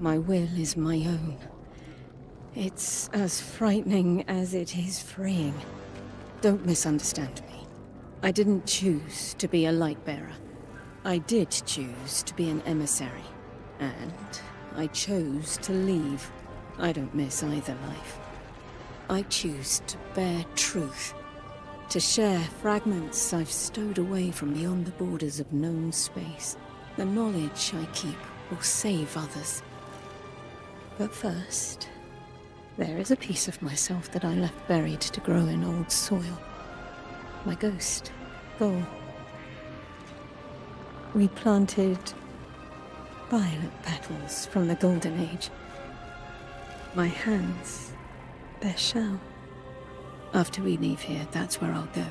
My will is my own. It's as frightening as it is freeing. Don't misunderstand me. I didn't choose to be a Lightbearer. I did choose to be an emissary. And I chose to leave. I don't miss either life. I choose to bear truth. To share fragments I've stowed away from beyond the borders of known space. The knowledge I keep will save others. But first, there is a piece of myself that I left buried to grow in old soil. My ghost, Thor. We planted violet petals from the Golden Age. My hands bear shell. After we leave here, that's where I'll go.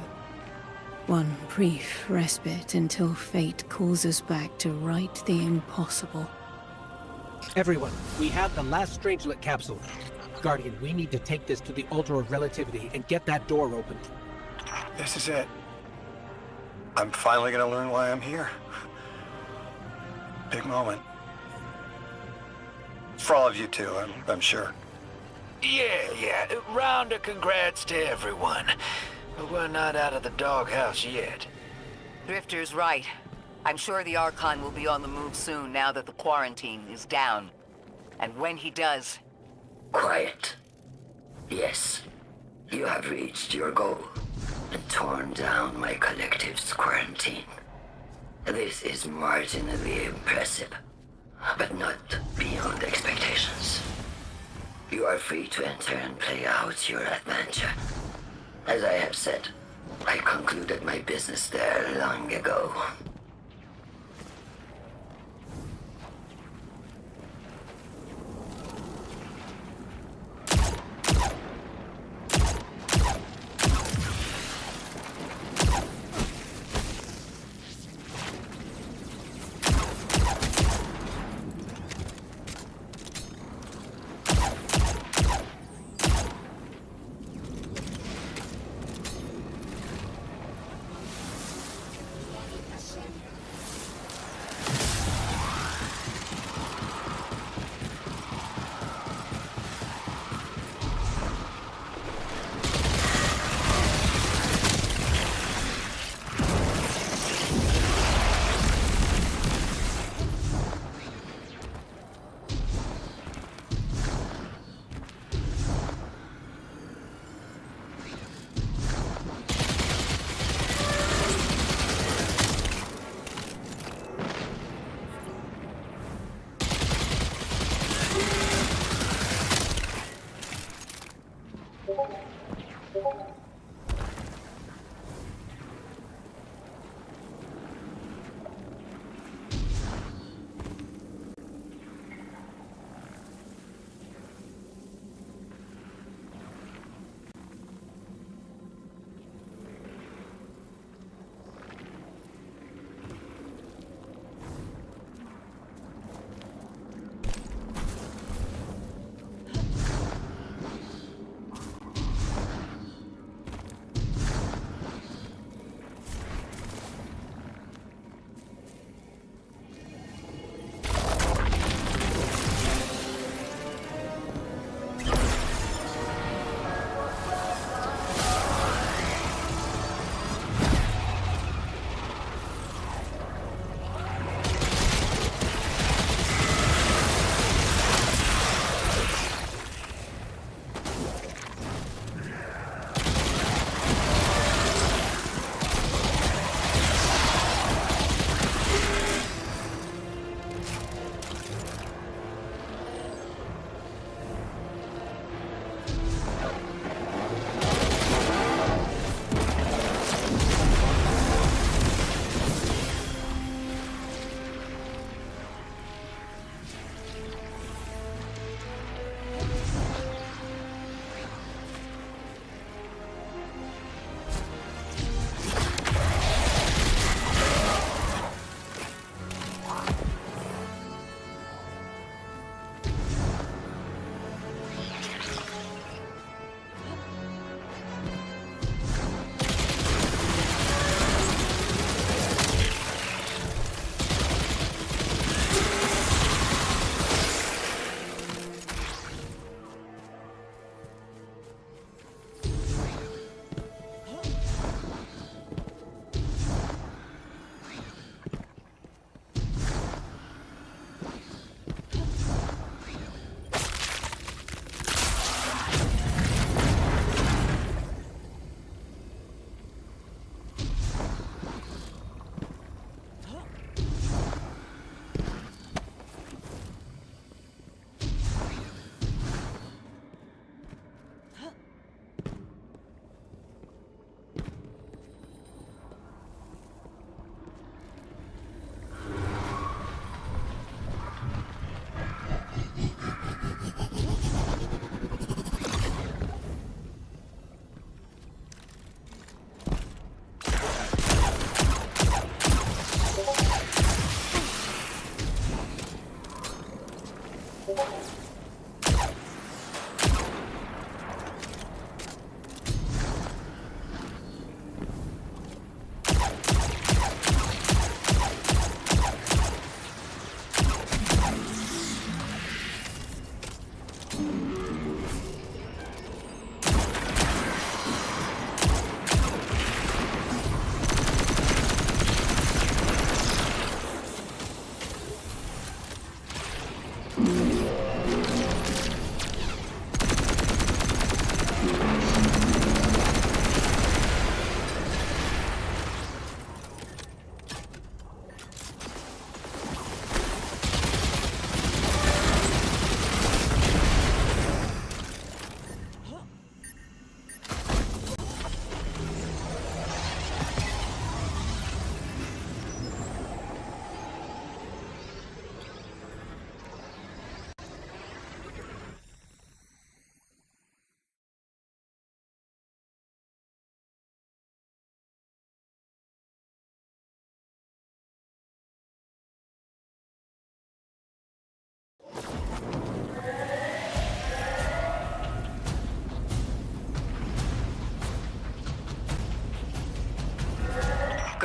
One brief respite until fate calls us back to right the impossible. Everyone, we have the last Strangelet capsule. Guardian, we need to take this to the Altar of Relativity and get that door opened. This is it. I'm finally gonna learn why I'm here. Big moment. For all of you too, I'm sure. Yeah. Round of congrats to everyone. But we're not out of the doghouse yet. Drifter's right. I'm sure the Archon will be on the move soon now that the quarantine is down. And when he does... Quiet. Yes, you have reached your goal and torn down my collective's quarantine. This is marginally impressive, but not beyond expectations. You are free to enter and play out your adventure. As I have said, I concluded my business there long ago.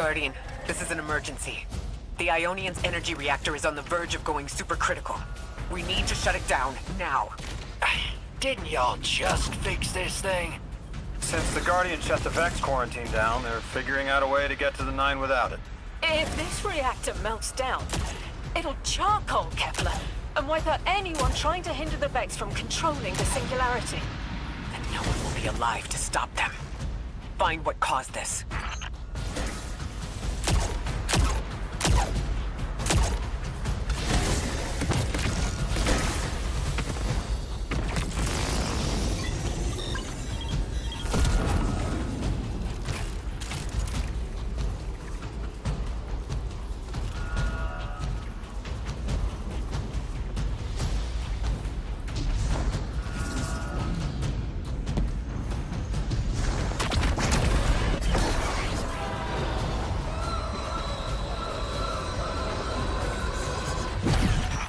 Guardian, this is an emergency. The Ionian's energy reactor is on the verge of going supercritical. We need to shut it down, now. Didn't y'all just fix this thing? Since the Guardian shut the Vex quarantine down, they're figuring out a way to get to the 9 without it. If this reactor melts down, it'll charcoal Kepler and wipe out anyone trying to hinder the Vex from controlling the singularity. Then no one will be alive to stop them. Find what caused this.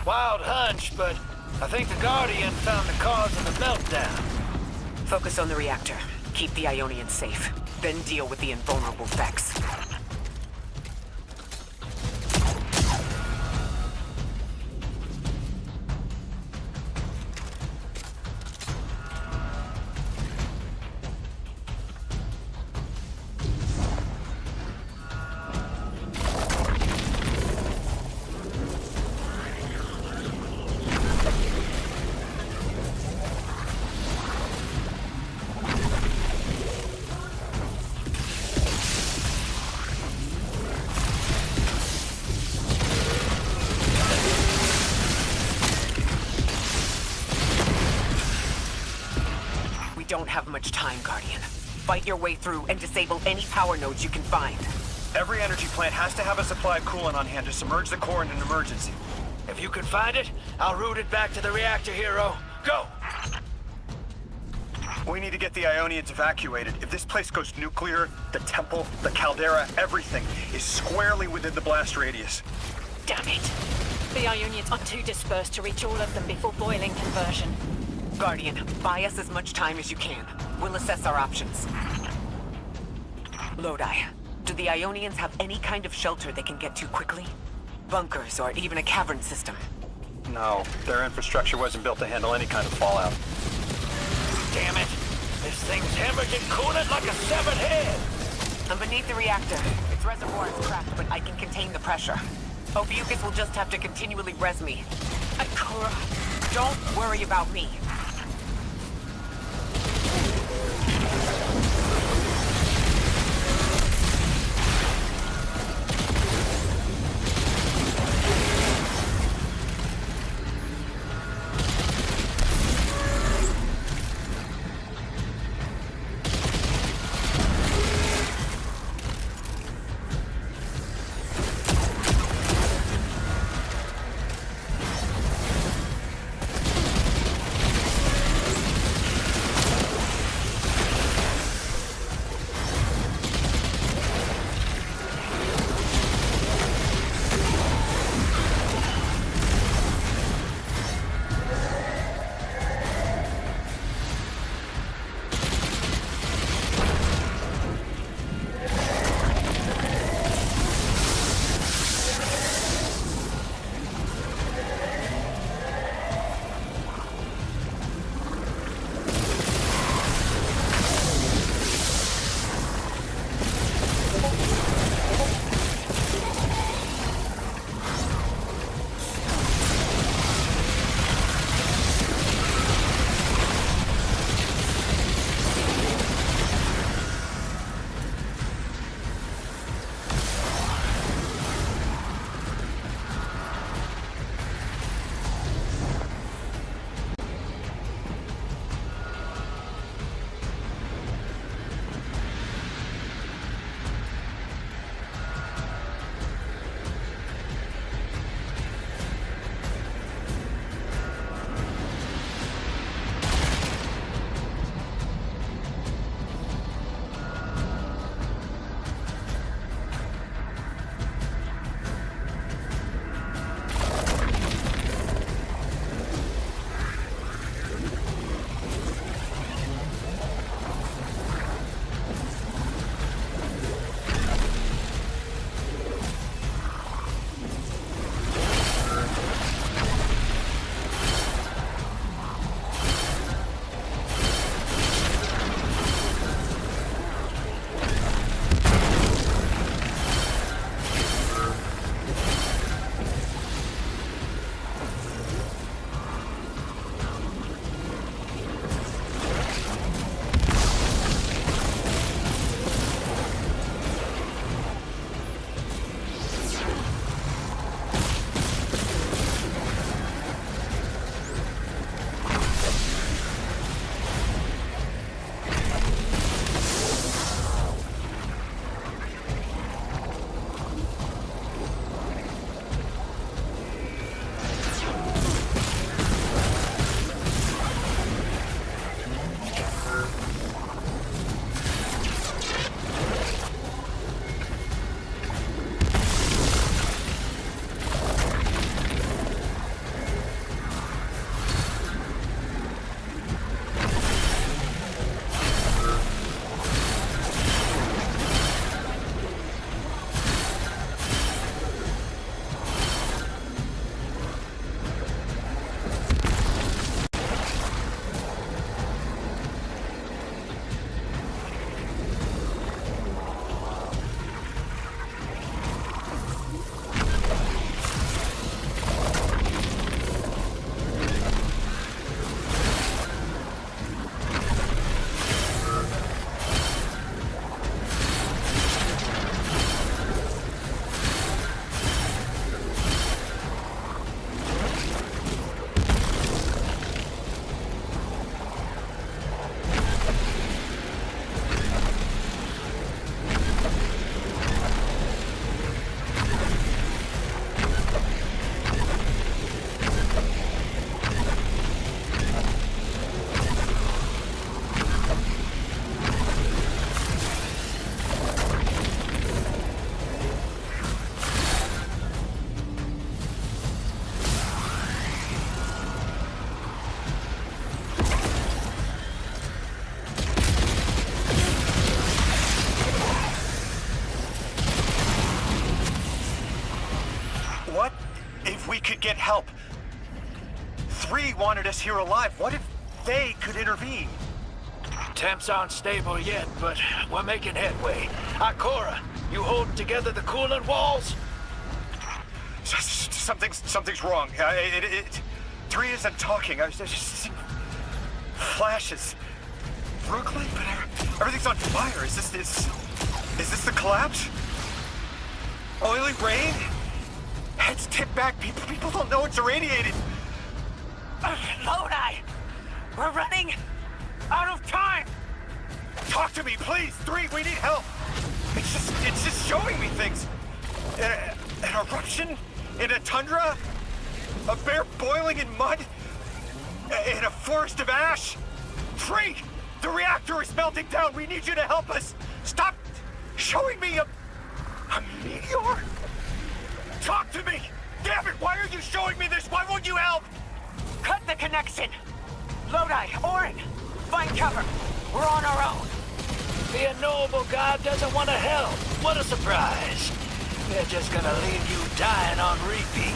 Wild hunch, but I think the Guardian found the cause of the meltdown. Focus on the reactor. Keep the Ionians safe. Then deal with the invulnerable Vex. Don't have much time, Guardian. Fight your way through and disable any power nodes you can find. Every energy plant has to have a supply of coolant on hand to submerge the core in an emergency. If you can find it, I'll route it back to the reactor, Hero. Go! We need to get the Ionians evacuated. If this place goes nuclear, the temple, the caldera, everything is squarely within the blast radius. Damn it. The Ionians are too dispersed to reach all of them before boiling conversion. Guardian, buy us as much time as you can. We'll assess our options. Lodi, do the Ionians have any kind of shelter they can get to quickly? Bunkers or even a cavern system? No, their infrastructure wasn't built to handle any kind of fallout. Damn it! This thing's hemorrhaging coolant like a severed head! I'm beneath the reactor. Its reservoir is cracked, but I can contain the pressure. Ophiuchus will just have to continually res me. Ikora. Don't worry about me. could get help. 3 wanted us here alive. What if they could intervene? Temps aren't stable yet, but we're making headway. Ikora, you holding together the coolant walls? Something's wrong. 3 isn't talking. I just see flashes. Brooklyn, but everything's on fire. Is this the collapse? Oily rain? Heads tipped back. People don't know it's irradiated. Lodi! We're running out of time! Talk to me, please. 3, we need help. It's just showing me things. An eruption in a tundra, a bear boiling in mud, in a forest of ash. 3, the reactor is melting down. We need you to help us. Stop showing me a meteor. Talk to me. Damn it! Why are you showing me this? Why won't you help? Cut the connection! Lodi, Orin, find cover. We're on our own. The unknowable god doesn't want to help. What a surprise. They're just gonna leave you dying on repeat.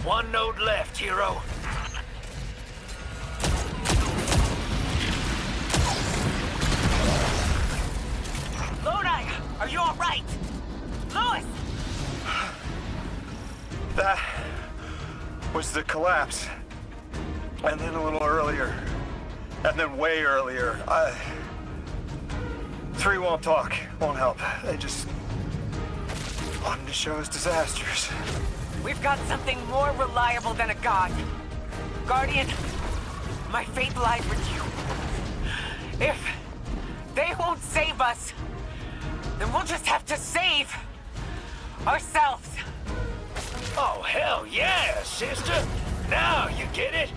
One node left, hero. Lodi, are you all right? Louis! That was the collapse. And then a little earlier. And then way earlier. 3 won't talk, won't help. They just wanted to show us disasters. We've got something more reliable than a god. Guardian, my faith lies with you. If they won't save us, then we'll just have to save ourselves. Oh, hell yeah, sister. Now you get it.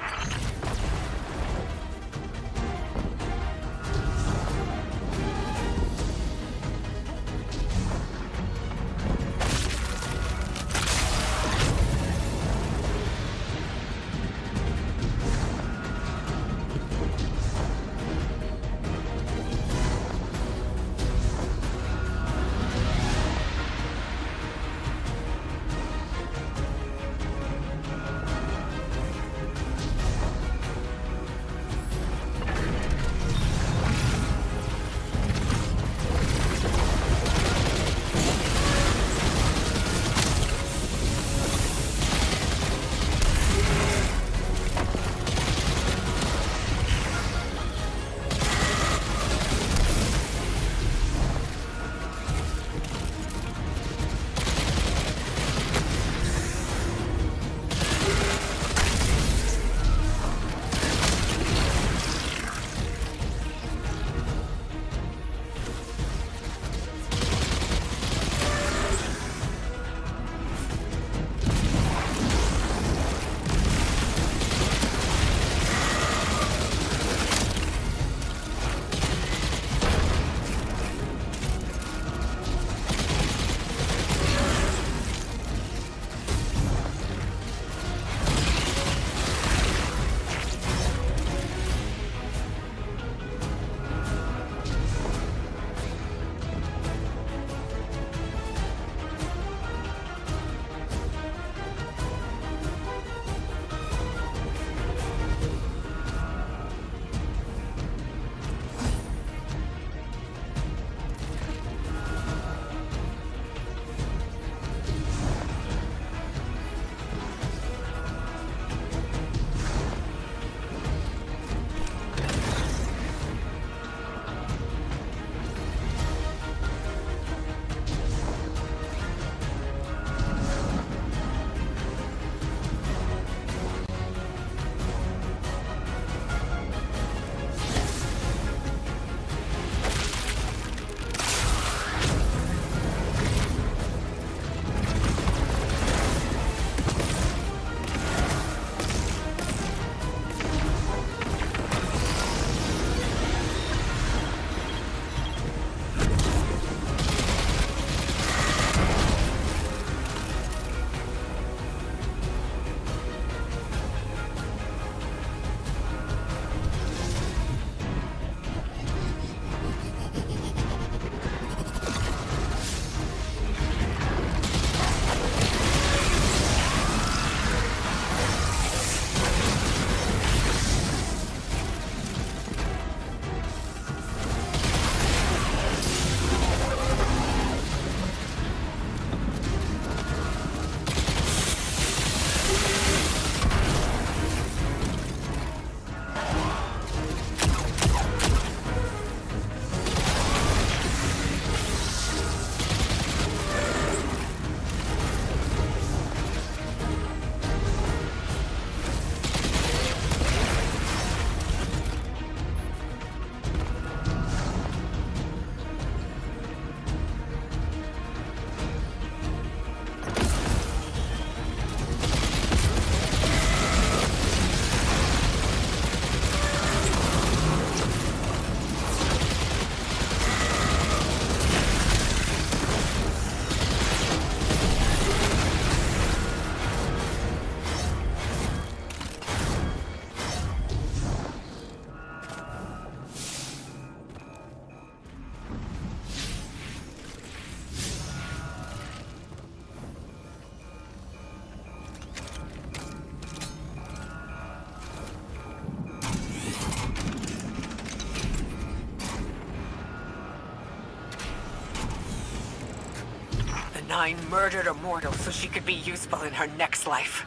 Nine murdered Immortal so she could be useful in her next life.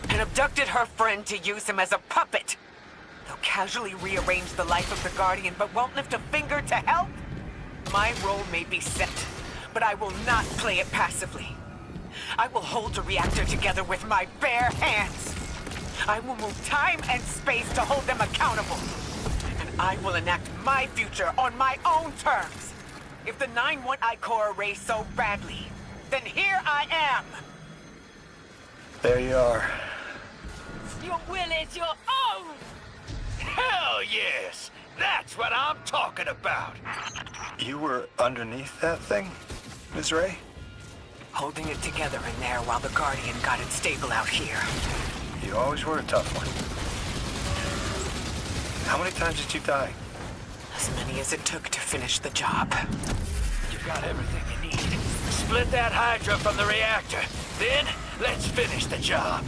And abducted her friend to use him as a puppet. They'll casually rearrange the life of the Guardian, but won't lift a finger to help? My role may be set, but I will not play it passively. I will hold the reactor together with my bare hands. I will move time and space to hold them accountable. And I will enact my future on my own terms. If the Nine want Ikora Ray so badly, then here I am! There you are. Your will is your own! Hell yes! That's what I'm talking about! You were underneath that thing, Ms. Ray? Holding it together in there while the Guardian got it stable out here. You always were a tough one. How many times did you die? As many as it took to finish the job. You got everything you need. Split that Hydra from the reactor. Then, let's finish the job.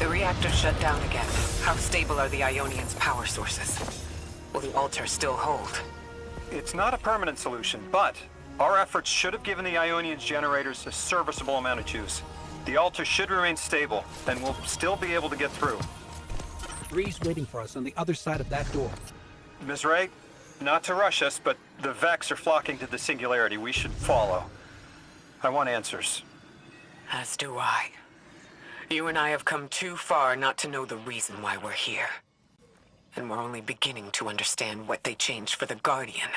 Reactor shut down again. How stable are the Ionian's power sources? Will the altar still hold? It's not a permanent solution, but our efforts should have given the Ionian's generators a serviceable amount of juice. The altar should remain stable, and we'll still be able to get through. Three's waiting for us on the other side of that door. Ms. Ray, not to rush us, but the Vex are flocking to the Singularity. We should follow. I want answers. As do I. You and I have come too far not to know the reason why we're here. And we're only beginning to understand what they changed for the Guardian.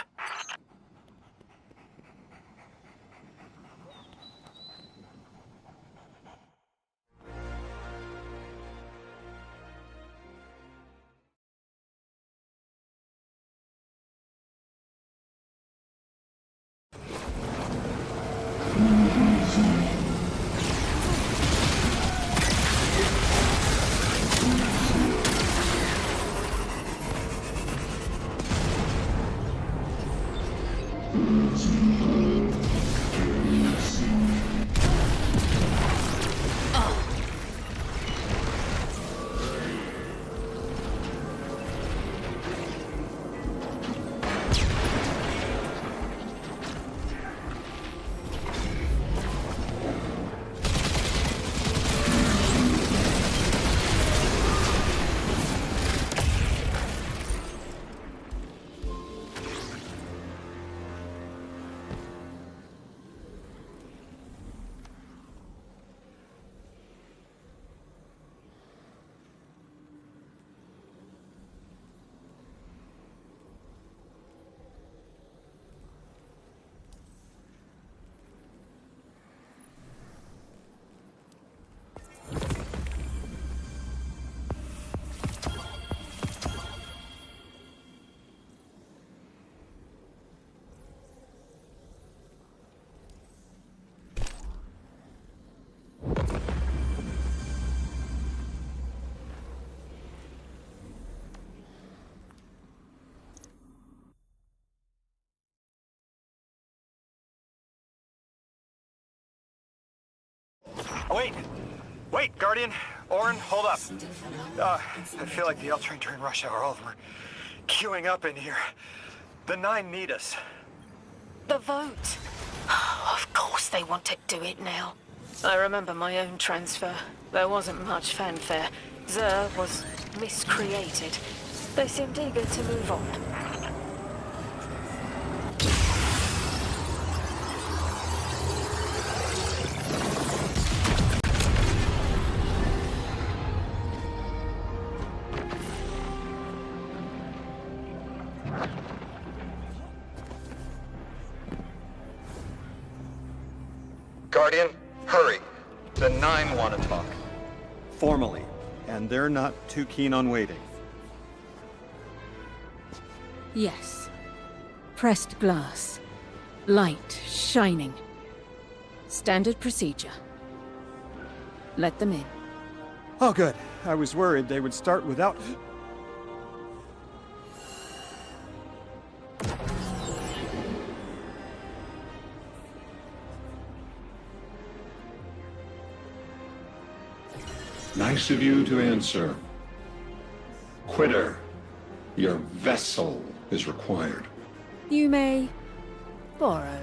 Wait, Guardian. Orin, hold up. I feel like the L train during rush hour. All of them are queuing up in here. The 9 need us. The vote. Of course they want to do it now. I remember my own transfer. There wasn't much fanfare. Xur was miscreated. They seemed eager to move on. Guardian, hurry. The 9 want to talk. Formally, and they're not too keen on waiting. Yes. Pressed glass. Light shining. Standard procedure. Let them in. Oh, good. I was worried they would start without... Nice of you to answer. Quitter, your vessel is required. You may borrow.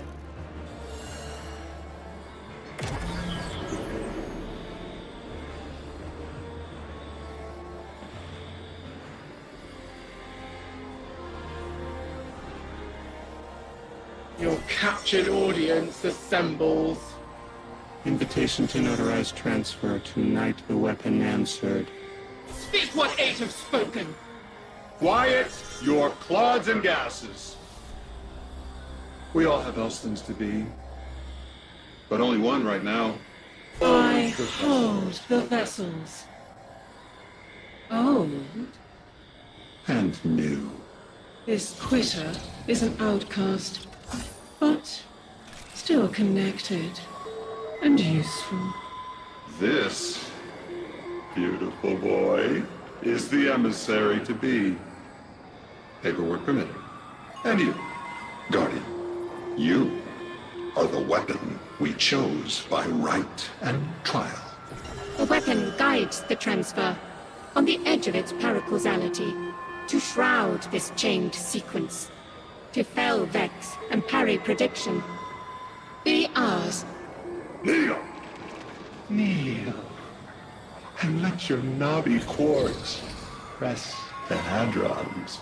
Your captured audience assembles. Invitation to notarize transfer. Tonight the weapon answered. Speak what 8 have spoken. Quiet your clods and gases. We all have else things to be. But only one right now. I hold the vessels. Old And new. This quitter is an outcast, but still connected and useful. This beautiful boy is the emissary to be. Paperwork permitted. And you, Guardian, you are the weapon we chose by right and trial. The weapon guides the transfer on the edge of its paracausality to shroud this chained sequence, to fell Vex and parry prediction. Be ours. Kneel! Kneel. And let your knobby quartz press the hadrons.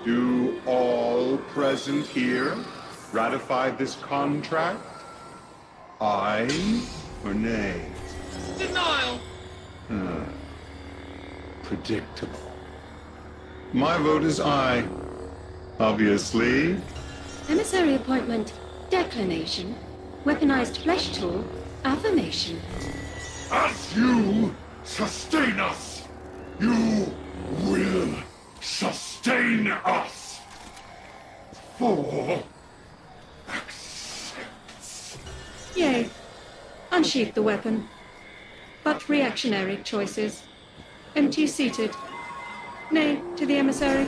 Do all present here ratify this contract? Aye or nay? Denial! Predictable. My vote is aye. Obviously. Emissary appointment, declination, weaponized flesh tool, affirmation. As you sustain us, you will sustain us. For accents. Yea. Unsheath the weapon. But reactionary choices. Empty-seated. Nay to the emissary.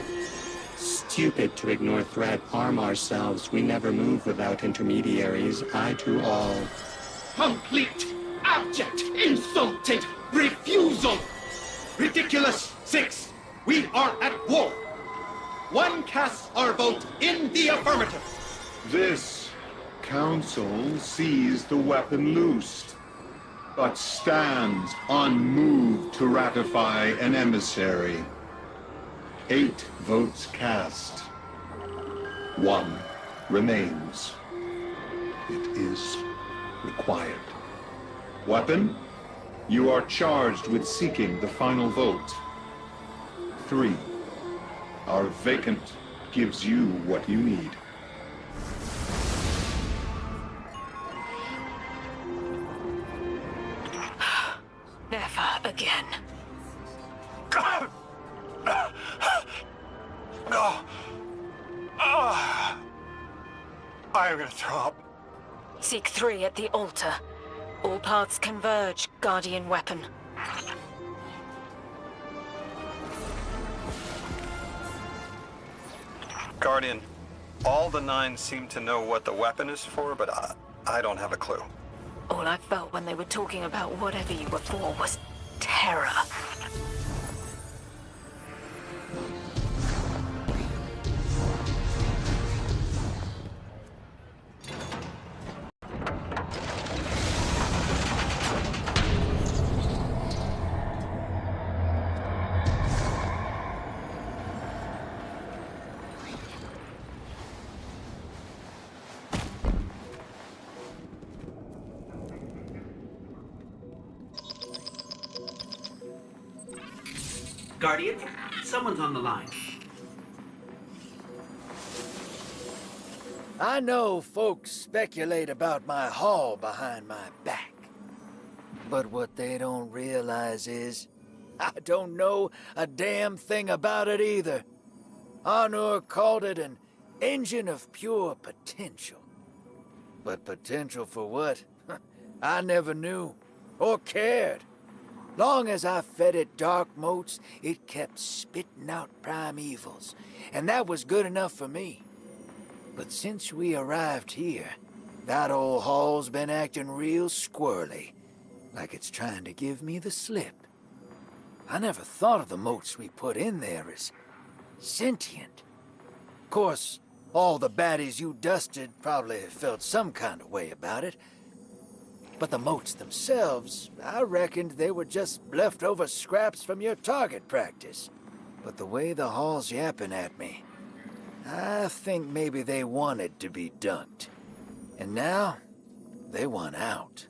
stupid to ignore threat, arm ourselves. We never move without intermediaries. I to all. Complete, abject, insulted refusal! Ridiculous! 6. We are at war. 1 casts our vote in the affirmative. This council sees the weapon loosed, but stands unmoved to ratify an emissary. 8 votes cast. 1 remains. It is required. Weapon, you are charged with seeking the final vote. 3. Our vacant gives you what you need. Never again. No. I am gonna throw up. Seek 3 at the altar. All paths converge, Guardian weapon. Guardian, all the 9 seem to know what the weapon is for, but I don't have a clue. All I felt when they were talking about whatever you were for was terror. Guardian, someone's on the line. I know folks speculate about my haul behind my back. But what they don't realize is, I don't know a damn thing about it either. Arnor called it an engine of pure potential. But potential for what? I never knew, or cared. Long as I fed it dark motes, it kept spitting out primevals, and that was good enough for me. But since we arrived here, that old hall's been acting real squirrely, like it's trying to give me the slip. I never thought of the motes we put in there as sentient. Of course, all the baddies you dusted probably felt some kind of way about it. But the motes themselves, I reckoned they were just leftover scraps from your target practice. But the way the hall's yapping at me, I think maybe they wanted to be dunked. And now, they want out.